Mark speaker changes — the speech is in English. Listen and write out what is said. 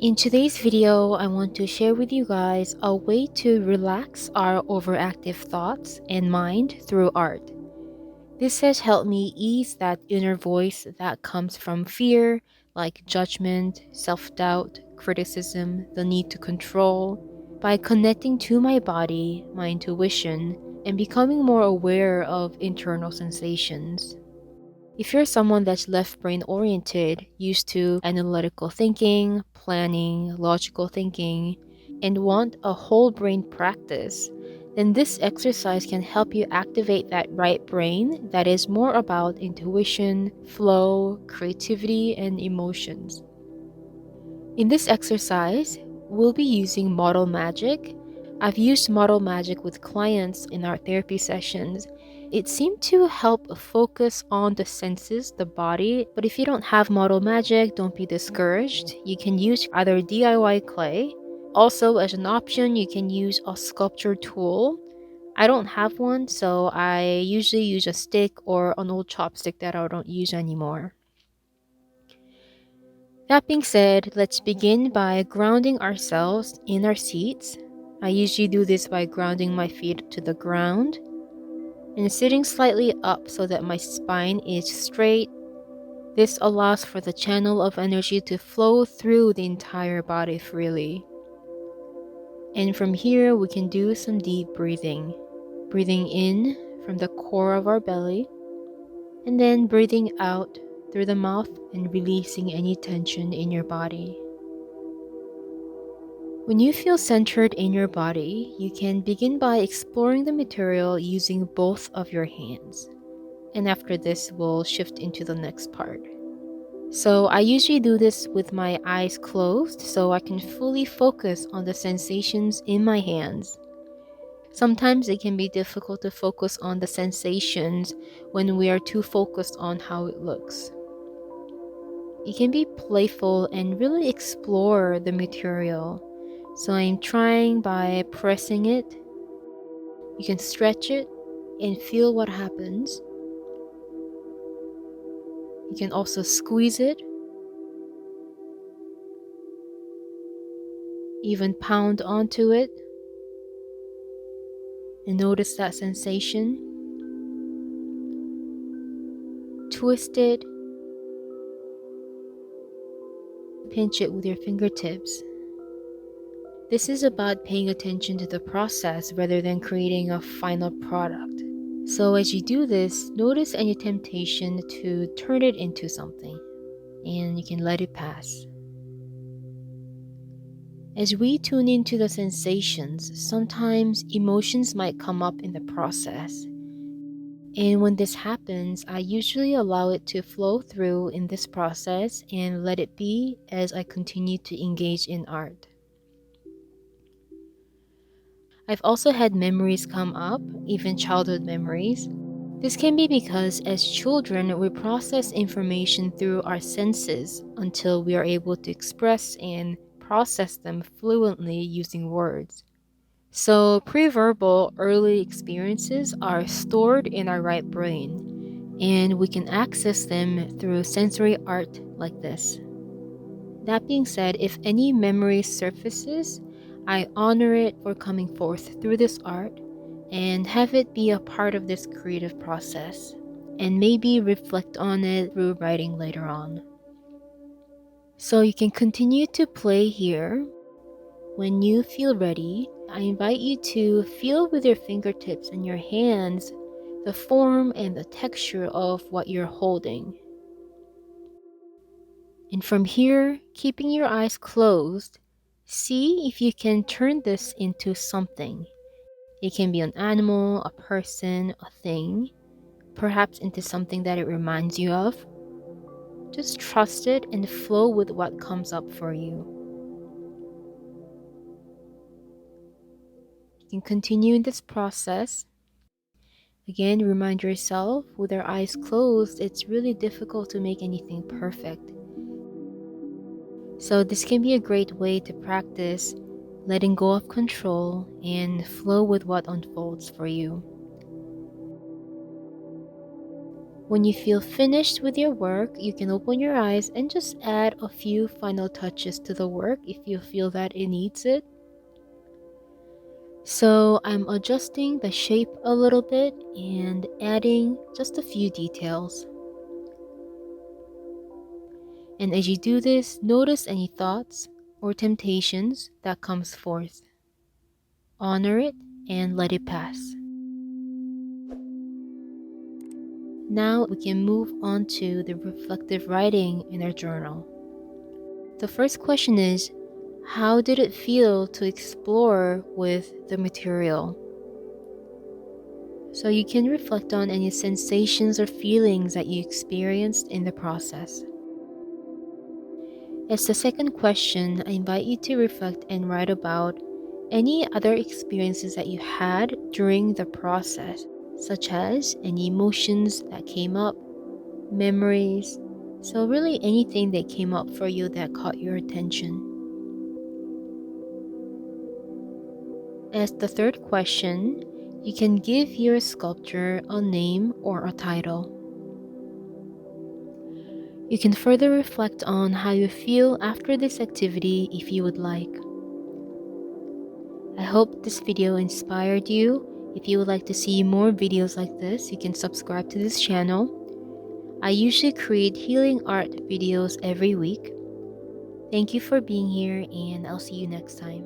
Speaker 1: In today's video, I want to share with you guys a way to relax our overactive thoughts and mind through art. This has helped me ease that inner voice that comes from fear, like judgment, self-doubt, criticism, the need to control, by connecting to my body, my intuition, and becoming more aware of internal sensations. If you're someone that's left brain oriented, used to analytical thinking, planning, logical thinking, and want a whole brain practice, then this exercise can help you activate that right brain that is more about intuition, flow, creativity, and emotions. In this exercise, we'll be using model magic. I've used model magic with clients in our therapy sessions. It seemed to help focus on the senses, the body, but if you don't have model magic, don't be discouraged. You can use either DIY clay. Also, as an option, you can use a sculpture tool. I don't have one, so I usually use a stick or an old chopstick that I don't use anymore. That being said, let's begin by grounding ourselves in our seats. I usually do this by grounding my feet to the ground and sitting slightly up so that my spine is straight. This allows for the channel of energy to flow through the entire body freely. And from here, we can do some deep breathing. Breathing in from the core of our belly, and then breathing out through the mouth and releasing any tension in your body. When you feel centered in your body, you can begin by exploring the material using both of your hands. And after this, we'll shift into the next part. So I usually do this with my eyes closed so I can fully focus on the sensations in my hands. Sometimes it can be difficult to focus on the sensations when we are too focused on how it looks. You can be playful and really explore the material. So I'm trying by pressing it. You can stretch it and feel what happens. You can also squeeze it, even pound onto it, and notice that sensation. Twist it, pinch it with your fingertips. This is about paying attention to the process rather than creating a final product. So as you do this, notice any temptation to turn it into something, and you can let it pass. As we tune into the sensations, sometimes emotions might come up in the process. And when this happens, I usually allow it to flow through in this process and let it be as I continue to engage in art. I've also had memories come up, even childhood memories. This can be because as children, we process information through our senses until we are able to express and process them fluently using words. So pre-verbal early experiences are stored in our right brain, and we can access them through sensory art like this. That being said, if any memory surfaces, I honor it for coming forth through this art and have it be a part of this creative process, and maybe reflect on it through writing later on. So you can continue to play here. When you feel ready, I invite you to feel with your fingertips and your hands the form and the texture of what you're holding. And from here, keeping your eyes closed, see if you can turn this into something. It can be an animal, a person, a thing, perhaps into something that it reminds you of. Just trust it and flow with what comes up for you. You can continue in this process. Again, remind yourself, with our eyes closed, it's really difficult to make anything perfect. So this can be a great way to practice letting go of control and flow with what unfolds for you. When you feel finished with your work, you can open your eyes and just add a few final touches to the work if you feel that it needs it. So I'm adjusting the shape a little bit and adding just a few details. And as you do this, notice any thoughts or temptations that comes forth. Honor it and let it pass. Now we can move on to the reflective writing in our journal. The first question is, how did it feel to explore with the material? So you can reflect on any sensations or feelings that you experienced in the process. As the second question, I invite you to reflect and write about any other experiences that you had during the process, such as any emotions that came up, memories, so really anything that came up for you that caught your attention. As the third question, you can give your sculpture a name or a title. You can further reflect on how you feel after this activity if you would like. I hope this video inspired you. If you would like to see more videos like this, you can subscribe to this channel. I usually create healing art videos every week. Thank you for being here, and I'll see you next time.